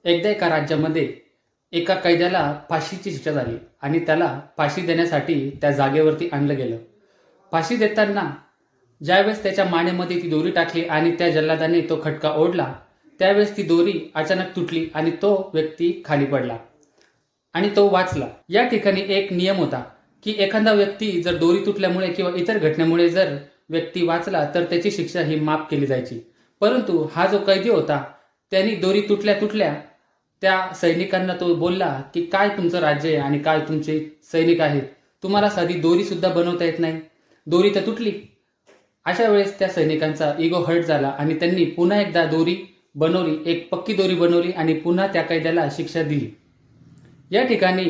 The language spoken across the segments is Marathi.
एकदा एका राज्यामध्ये एका कैद्याला फाशीची शिक्षा झाली आणि त्याला फाशी देण्यासाठी त्या जागेवरती आणलं गेलं. फाशी देताना ज्यावेळेस त्याच्या मानेमध्ये ती दोरी टाकली आणि त्या जल्लादाने तो खटका ओढला, त्यावेळेस ती दोरी अचानक तुटली आणि तो व्यक्ती खाली पडला आणि तो वाचला. या ठिकाणी एक नियम होता की एखादा व्यक्ती जर दोरी तुटल्यामुळे किंवा इतर घटनेमुळे जर व्यक्ती वाचला तर त्याची शिक्षा ही माफ केली जायची. परंतु हा जो कैदी होता त्यांनी दोरी तुटल्या तुटल्या त्या सैनिकांना तो बोलला की काय तुमचं राज्य आहे आणि काय तुमचे सैनिक आहेत, तुम्हाला साधी दोरी सुद्धा बनवता येत नाही, दोरी तर तुटली. अशा वेळेस त्या सैनिकांचा इगो हर्ट झाला आणि त्यांनी पुन्हा एकदा दोरी बनवली, एक पक्की दोरी बनवली आणि पुन्हा त्या कैद्याला शिक्षा दिली. या ठिकाणी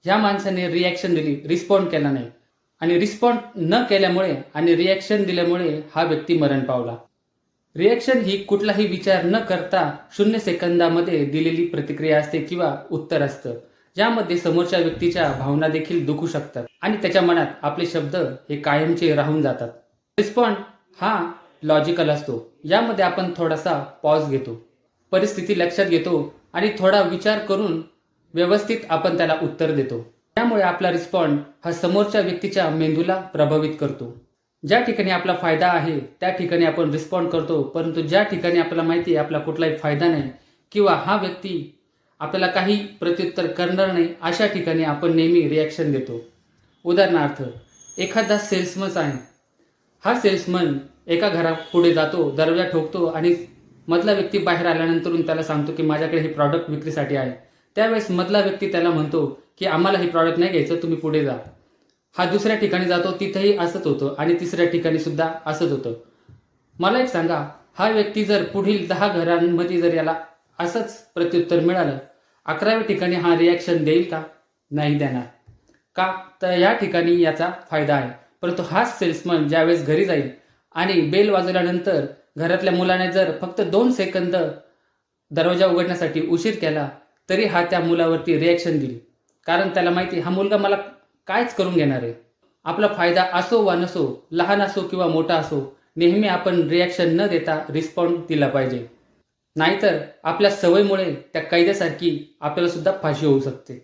ह्या माणसाने रिॲक्शन दिली, रिस्पॉन्ड केला नाही आणि रिस्पॉन्ड न केल्यामुळे आणि रिॲक्शन दिल्यामुळे हा व्यक्ती मरण पावला. रिॲक्शन ही कुठलाही विचार न करता 0 सेकंदामध्ये दिलेली प्रतिक्रिया असते किंवा उत्तर असतं, ज्यामध्ये समोरच्या व्यक्तीच्या भावना देखील दुखू शकतात आणि त्याच्या मनात आपले शब्द हे कायमचे राहून जातात. रिस्पॉन्ड हा लॉजिकल असतो, यामध्ये आपण थोडासा पॉज घेतो, परिस्थिती लक्षात घेतो आणि थोडा विचार करून व्यवस्थित आपण त्याला उत्तर देतो. त्यामुळे आपला रिस्पॉन्ड हा समोरच्या व्यक्तीच्या मेंदूला प्रभावित करतो. ज्या ठिकाणी आपला फायदा आहे त्या ठिकाणी आपण रिस्पॉन्ड करतो, परंतु ज्या ठिकाणी आपल्याला माहिती आहे आपला कुठलाही फायदा नाही किंवा हा व्यक्ती आपल्याला काही प्रत्युत्तर करणार नाही, अशा ठिकाणी आपण नेहमी रिॲक्शन देतो. उदाहरणार्थ, एखादा सेल्समन आहे. हा सेल्समन एका घरापुढे जातो, दरवाजा ठोकतो आणि मधला व्यक्ती बाहेर आल्यानंतर त्याला सांगतो की माझ्याकडे हे प्रॉडक्ट विक्रीसाठी आहे. त्यावेळेस मधला व्यक्ती त्याला म्हणतो की आम्हाला हे प्रॉडक्ट नाही घ्यायचं, तुम्ही पुढे जा. हा दुसऱ्या ठिकाणी जातो, तिथेही असंच होतं आणि तिसऱ्या ठिकाणी सुद्धा असंच होतं. मला एक सांगा, हा व्यक्ती जर पुढील 10 घरांमध्ये जर याला असंच प्रत्युत्तर मिळालं, 11व्या ठिकाणी हा रिॲक्शन देईल का? नाही देणार. का? तर या ठिकाणी याचा फायदा आहे. परंतु हाच सेल्समन ज्यावेळेस घरी जाईल आणि बेल वाजवल्यानंतर घरातल्या मुलाने जर फक्त 2 सेकंद दरवाजा उघडण्यासाठी उशीर केला तरी हा त्या मुलावरती रिॲक्शन देईल, कारण त्याला माहिती हा मुलगा मला कायच करून घेणार आहे. आपला फायदा असो वा नसो, लहान असो किंवा मोठा असो, नेहमी आपण रिॲक्शन न देता रिस्पॉन्ड दिला पाहिजे. नाहीतर आपल्या सवयीमुळे त्या कैद्यासारखी आपल्याला सुद्धा फाशी होऊ शकते.